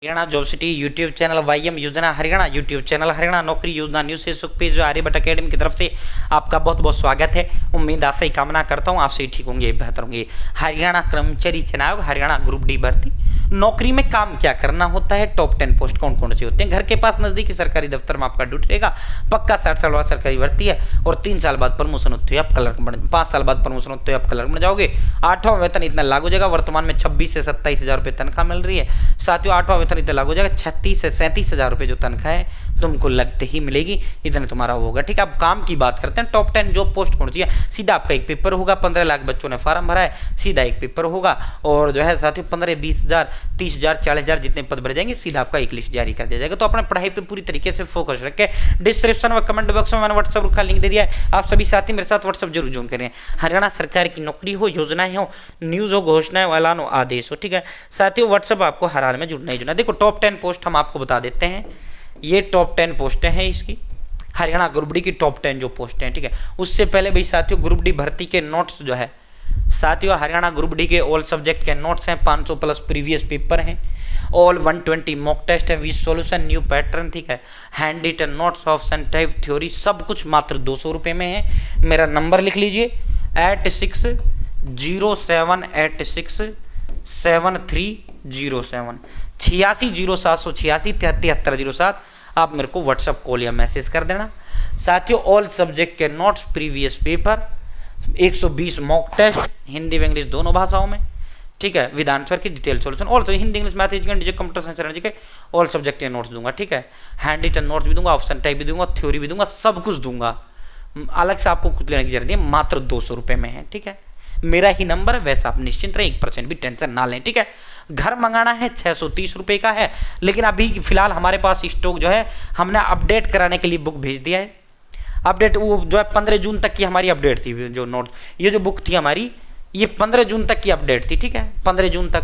Haryana job city YouTube channel Y M योजना Haryana YouTube channel Haryana नौकरी योजना न्यूज से सुख पेज आर्यभट्ट अकेडमी की तरफ से आपका बहुत बहुत स्वागत है। उम्मीद आशा ही कामना करता हूँ आप सही ठीक होंगे, बेहतर होंगे। हरियाणा कर्मचारी चुनाव हरियाणा ग्रुप डी भर्ती नौकरी में काम क्या करना होता है, टॉप 10 पोस्ट कौन कौन से होते हैं, घर के पास नजदीकी सरकारी दफ्तर में आपका ड्यूटी रहेगा। पक्का 60 साल बाद सरकारी भर्ती है और 3 साल बाद प्रमोशन होती है, आप क्लर्क बन 5 साल बाद प्रमोशन होते हैं, आप क्लर्क बन जाओगे। 8वां वेतन इतना लागू हो जाएगा। वर्तमान में 26 से 27 हज़ार रुपये तनख्वाह मिल रही है। साथियों 8वां वेतन इतना लागू हो जाएगा। 36 से 37 हज़ार रुपये जो तनख्वाह है तुमको लगते ही मिलेगी, इतने तुम्हारा होगा। ठीक है, अब काम की बात करते हैं। टॉप 10 जॉब पोस्ट कौन सी है। सीधा आपका एक पेपर होगा। 15 लाख बच्चों ने फॉर्म भरा है, सीधा एक पेपर होगा। और जो है साथियों 15, 20 हज़ार, 30 हज़ार, 40 हज़ार जितने पद भर जाएंगे सीधा आपका एक लिस्ट जारी कर दिया जाएगा। तो अपने पढ़ाई पे पूरी तरीके से फोकस रखें। डिस्क्रिप्शन व कमेंट बॉक्स में मैंने व्हाट्सएप का लिंक दे दिया है। आप सभी साथी मेरे साथ व्हाट्सएप जरूर ज्वाइन करें। हरियाणा सरकार की नौकरी हो, योजनाएं हो, न्यूज हो, घोषणाएं, ऐलान हो, आदेश हो। ठीक है साथियों, व्हाट्सएप आपको हर हाल में जुड़ना ही जुड़ना। देखो टॉप 10 पोस्ट हम आपको बता देते हैं। ये टॉप 10 पोस्टें हैं इसकी, हरियाणा ग्रुप डी की टॉप 10 जो पोस्टें हैं। ठीक है, उससे पहले भाई साथियों ग्रुप डी भर्ती के नोट्स जो है साथियों हरियाणा ग्रुप डी के ऑल सब्जेक्ट के नोट्स हैं। 500 प्लस प्रीवियस पेपर हैं। ऑल 120 मॉक टेस्ट है विद सॉल्यूशन, न्यू पैटर्न। ठीक है, hand written notes, option type, theory, सब कुछ मात्र 200 रुपये में है। मेरा नंबर लिख लीजिए 8607867307 8607867307। आप मेरे को व्हाट्सअप कॉल या मैसेज कर देना। साथियों ऑल सब्जेक्ट के notes, previous paper, 120 mock test Hindi व इंग्लिश दोनों भाषाओं में। ठीक है, with answer key detail solution all, तो Hindi English math English computer science एनर्जी के ऑल सब्जेक्ट के नोट्स दूंगा। ठीक है, हैंड रिटन नोट्स भी दूंगा, ऑप्शन टाइप भी दूंगा, थ्योरी भी दूंगा, सब कुछ दूंगा। अलग से आपको कुछ लेने की जरूरत नहीं है, मात्र 200 रुपये में है। ठीक है, मेरा ही नंबर है, वैसा आप निश्चिंत रहे, 1% भी टेंशन ना लें। ठीक है, घर मंगाना है 630 रुपये का है, लेकिन अभी फिलहाल हमारे पास स्टॉक जो है हमने अपडेट कराने के लिए बुक भेज दिया है। अपडेट वो जो है 15 जून तक की हमारी अपडेट थी। जो नोट ये जो बुक थी हमारी, ये 15 जून तक की अपडेट थी। ठीक है, 15 जून तक,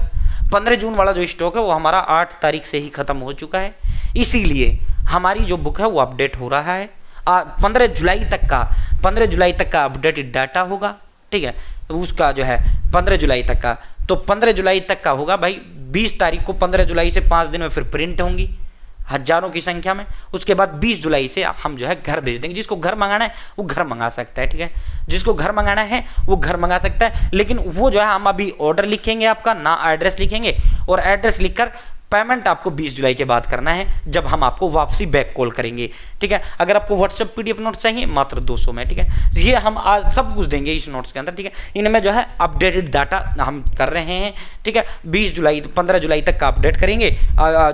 15 जून वाला जो स्टॉक है वो हमारा 8 तारीख से ही खत्म हो चुका है। इसीलिए हमारी जो बुक है वो अपडेट हो रहा है। 15 जुलाई तक का अपडेटेड डाटा होगा। ठीक है, उसका जो है 15 जुलाई तक का, तो 15 जुलाई तक का होगा भाई। 20 तारीख को 15 जुलाई से 5 दिन में फिर प्रिंट होंगी हजारों की संख्या में। उसके बाद 20 जुलाई से हम जो है घर भेज देंगे। जिसको घर मंगाना है वो घर मंगा सकता है। ठीक है, जिसको घर मंगाना है वो घर मंगा सकता है, लेकिन वो जो है हम अभी ऑर्डर लिखेंगे, आपका ना एड्रेस लिखेंगे, और एड्रेस लिखकर पेमेंट आपको 20 जुलाई के बाद करना है, जब हम आपको वापसी बैक कॉल करेंगे। ठीक है, अगर आपको व्हाट्सएप पीडीएफ नोट्स चाहिए मात्र 200 में। ठीक है, ये हम आज सब कुछ देंगे इस नोट्स के अंदर। ठीक है, इनमें जो है अपडेटेड डाटा हम कर रहे हैं। ठीक है, 15 जुलाई तक का अपडेट करेंगे।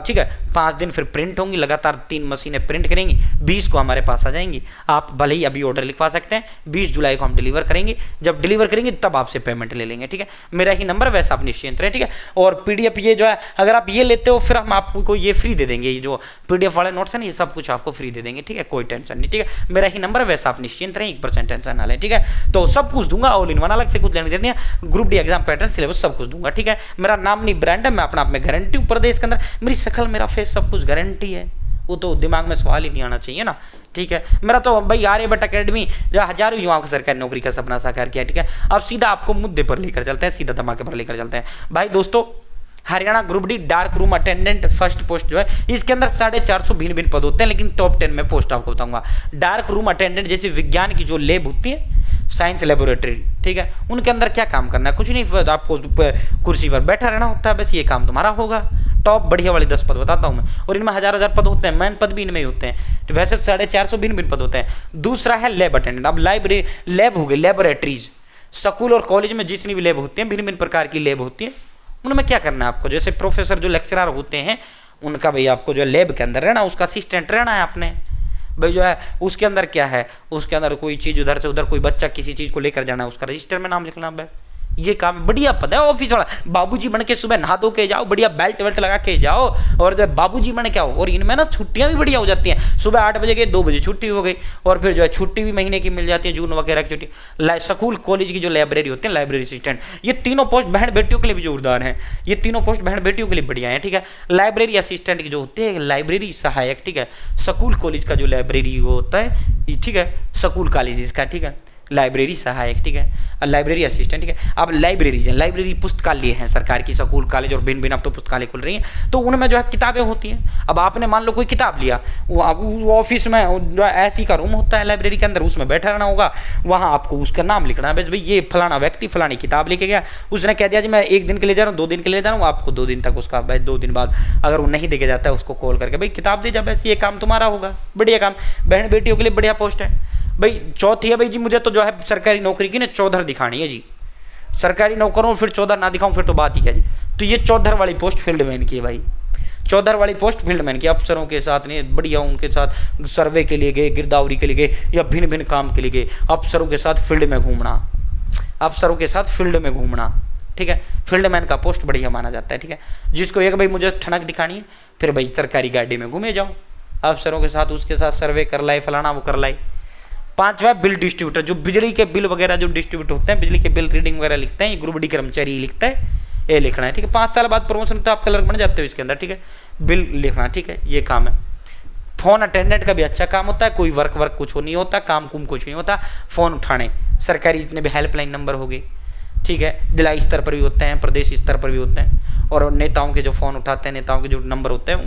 ठीक है, 5 दिन फिर प्रिंट होंगी, लगातार 3 मशीनें प्रिंट करेंगी, 20 को हमारे पास आ जाएंगी। आप भले ही अभी ऑर्डर लिखवा सकते हैं, 20 जुलाई को हम डिलीवर करेंगे। जब डिलीवर करेंगे तब आपसे पेमेंट ले लेंगे। ठीक है, मेरा ही नंबर, वैसा आप निश्चिंत रहे। ठीक है, और पीडीएफ ये जो है अगर आप ये लेते हो फिर हम आपको ये फ्री दे देंगे। ये जो पीडीएफ वाले नोट्स है ना, ये सब कुछ आपको फ्री दे देंगे। ठीक है, कोई टेंशन नहीं। ठीक है, मेरा ही नंबर है, वैसा आप निश्चिंत रहें, 1% टेंशन ना लें। ठीक है, तो सब कुछ दूंगा, ऑल इन वन, अलग से कुछ लेने दे दिया। Group D exam pattern, syllabus सब कुछ दूंगा। ठीक है, मेरा नाम नहीं ब्रांड है, मैं अपना आप में गारंटी हूं। प्रदेश के अंदर मेरी शक्ल, मेरा फेस, सब कुछ गारंटी है, वो तो दिमाग में सवाल ही नहीं आना चाहिए ना। ठीक है, मेरा तो भाई आर्यभट्ट अकेडमी जो हजारों युवाओं को सरकारी नौकरी का सपना साकार किया। ठीक है, अब सीधा आपको मुद्दे पर लेकर चलते हैं, सीधा धमाके पर लेकर चलते हैं। भाई दोस्तों, Haryana group D dark room attendant first post जो है, इसके अंदर 450 भिन्न पद होते हैं, लेकिन टॉप 10 में पोस्ट आपको बताऊंगा। डार्क रूम अटेंडेंट जैसे विज्ञान की जो लैब होती है, साइंस लेबोरेटरी, ठीक है, उनके अंदर क्या काम करना है, कुछ नहीं, आपको कुर्सी पर बैठा रहना होता है, बस ये काम तुम्हारा होगा। टॉप बढ़िया वाले 10 पद बताता हूं मैं, और इनमें हजार पद होते हैं, मैन पद भी इनमें ही होते हैं। तो वैसे 450 भिन्न पद होते हैं। दूसरा है लैब अटेंडेंट। अब लाइब्रेरी लैब हो गई, लेबोरेटरीज, स्कूल और कॉलेज में जितनी भी लैब होती हैं, भिन्न प्रकार की लैब होती है, उनमें क्या करना है आपको, जैसे प्रोफेसर जो लेक्चरर होते हैं उनका भाई आपको जो लैब के अंदर रहना, उसका असिस्टेंट रहना है आपने भाई। जो है उसके अंदर क्या है, उसके अंदर कोई चीज़ उधर से उधर, कोई बच्चा किसी चीज़ को लेकर जाना है, उसका रजिस्टर में नाम लिखना है। ये काम बढ़िया पद है, ऑफिस वाला। बाबूजी बन के सुबह नहा धो के जाओ, बढ़िया बेल्ट वेल्ट लगा के जाओ, और जो है बाबूजी बन के आओ। और इनमें ना छुट्टियां भी बढ़िया हो जाती हैं। सुबह 8 बजे गए, 2 बजे छुट्टी हो गई, और फिर जो है छुट्टी भी महीने की मिल जाती है, जून वगैरह की छुट्टी। स्कूल कॉलेज की जो लाइब्रेरी होती है, लाइब्रेरी असिस्टेंट, ये तीनों पोस्ट बहन बेटियों के लिए भी जोरदार हैं। ये तीनों पोस्ट बहन बेटियों के लिए बढ़िया है। ठीक है, लाइब्रेरी असिस्टेंट की जो होते हैं, लाइब्रेरी सहायक। ठीक है, स्कूल कॉलेज का जो लाइब्रेरी वो होता है, ठीक है, स्कूल कॉलेज का। ठीक है, लाइब्रेरी सहायक, ठीक है, लाइब्रेरी असिस्टेंट, ठीक है। अब लाइब्रेरी पुस्तकालय हैं सरकार की, स्कूल कॉलेज और भिन्न भिन्न अब तो पुस्तकालय खुल रही हैं, तो उनमें जो है किताबें होती हैं। अब आपने मान लो कोई किताब लिया, वो ऑफिस में जो ऐसी का रूम होता है लाइब्रेरी के अंदर, उसमें बैठा रहना होगा, वहाँ आपको उसका नाम लिखना है, बस भाई ये फलाना व्यक्ति फलानी किताब लेके गया, उसने कह दिया जी मैं 1 दिन के लिए जा रहा हूँ, 2 दिन के लिए जा रहा हूँ, आपको 2 दिन तक उसका, भाई 2 दिन बाद अगर वो नहीं देके जाता है उसको कॉल करके भाई किताब दे जा, बस ये काम तुम्हारा होगा। बढ़िया काम, बहन बेटियों के लिए बढ़िया पोस्ट है भाई। चौथी है भाई जी, मुझे तो जो है सरकारी नौकरी की ना चौधर दिखानी है जी, सरकारी नौकरों फिर चौधर ना दिखाऊं फिर तो बात ही क्या जी। तो ये चौधर वाली पोस्ट फील्डमैन की है भाई, चौधर वाली पोस्ट फील्डमैन की। अफसरों के साथ नहीं बढ़िया, उनके साथ सर्वे के लिए गए, गिरदावरी के लिए गए, या भिन्न भिन्न काम के लिए गए, अफसरों के साथ फील्ड में घूमना, अफसरों के साथ फील्ड में घूमना, ठीक है। फील्डमैन का पोस्ट बढ़िया माना जाता है, ठीक है। जिसको एक भाई मुझे ठनक दिखानी है, फिर भाई सरकारी गाड़ी में घूमे जाओ अफसरों के साथ, उसके साथ सर्वे कर लाए, फलाना वो कर लाए। 5वां बिल डिस्ट्रीब्यूटर, जो बिजली के बिल वगैरह जो डिस्ट्रीब्यूट होते हैं, बिजली के बिल रीडिंग वगैरह लिखते हैं, ये ग्रुप डी कर्मचारी लिखता है, ये लिखना है, ठीक है। 5 साल बाद प्रमोशन तो आप क्लर्क बन जाते हो इसके अंदर, ठीक है। बिल लिखना, ठीक है, ये काम है। फोन अटेंडेंट का भी अच्छा काम होता है, कोई वर्क कुछ नहीं होता, काम कुम कुछ नहीं होता, फोन उठाने, सरकारी जितने भी हेल्पलाइन नंबर हो गए, ठीक है, जिला स्तर पर भी होते हैं, प्रदेश स्तर पर भी होते हैं, और नेताओं के जो फ़ोन उठाते हैं, नेताओं के जो नंबर होते हैं,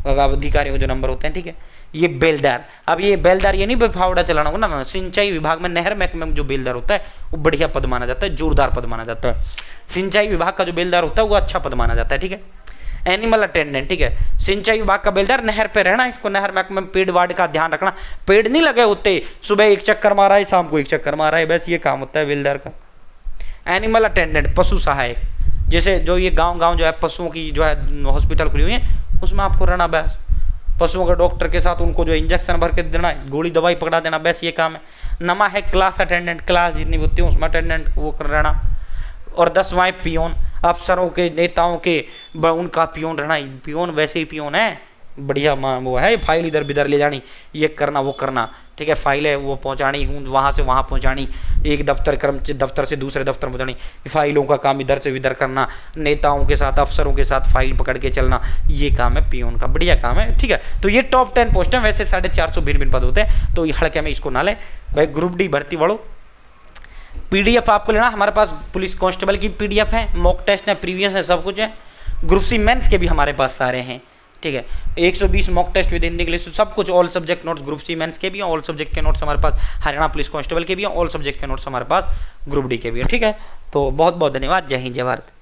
अधिकारियों के जो नंबर होते हैं, ठीक है। ये बेलदार, अब ये बेलदार ये नहीं फावड़ा चलाना होगा ना, सिंचाई विभाग में नहर महकमे में जो बेलदार होता है वो बढ़िया पद माना जाता है, जोरदार पद माना जाता है। सिंचाई विभाग का जो बेलदार होता है वो अच्छा पद माना जाता है, ठीक है। एनिमल अटेंडेंट, ठीक है, सिंचाई विभाग का बेलदार, नहर पे रहना, इसको नहर महकमे में पेड़ वाड़ का ध्यान रखना, पेड़ नहीं लगे होते, सुबह 1 चक्कर मारा है, शाम को 1 चक्कर मारा है, बस ये काम होता है बेलदार का। एनिमल अटेंडेंट, पशु सहायक, जैसे जो ये गांव-गांव जो है पशुओं की जो है हॉस्पिटल खुली हुई है, उसमें आपको रहना, बस पशुओं के डॉक्टर के साथ उनको जो इंजेक्शन भर के देना, गोली दवाई पकड़ा देना, बस ये काम है। नमा है क्लास अटेंडेंट, क्लास जितनी होती है उसमें अटेंडेंट वो कर रहना। और 10वां पियोन, अफसरों के नेताओं के उनका पियोन रहना, पियोन वैसे ही पियोन है, बढ़िया वो है, फाइल इधर बिधर ले जानी, ये करना वो करना, ठीक है, फाइल है वो पहुंचानी, वहाँ से वहाँ पहुंचानी, एक दफ्तर से दूसरे दफ्तर पहुंचानी, फाइलों का काम इधर से इधर करना, नेताओं के साथ अफसरों के साथ फाइल पकड़ के चलना, ये काम है पियोन का, बढ़िया काम है, ठीक है। तो ये टॉप 10 पोस्ट हैं, वैसे 450 भिन्न पद होते हैं, तो ये हल्के में इसको ना लें भाई। ग्रुप डी भर्ती बढ़ो, PDF आपको लेना, हमारे पास पुलिस कांस्टेबल की PDF है, मॉक टेस्ट है, प्रीवियस है, सब कुछ है। ग्रुप सी मेंस के भी हमारे पास सारे हैं, ठीक है। 120 mock test with Hindi English, सब कुछ, all subject notes group C mains के भी हैं, ऑल सब्जेक्ट के नोट्स हमारे पास हरियाणा पुलिस कांस्टेबल के भी हैं, ऑल सब्जेक्ट के नोट्स हमारे पास ग्रुप डी के भी हैं, ठीक है। तो बहुत बहुत धन्यवाद, जय हिंद जय भारत।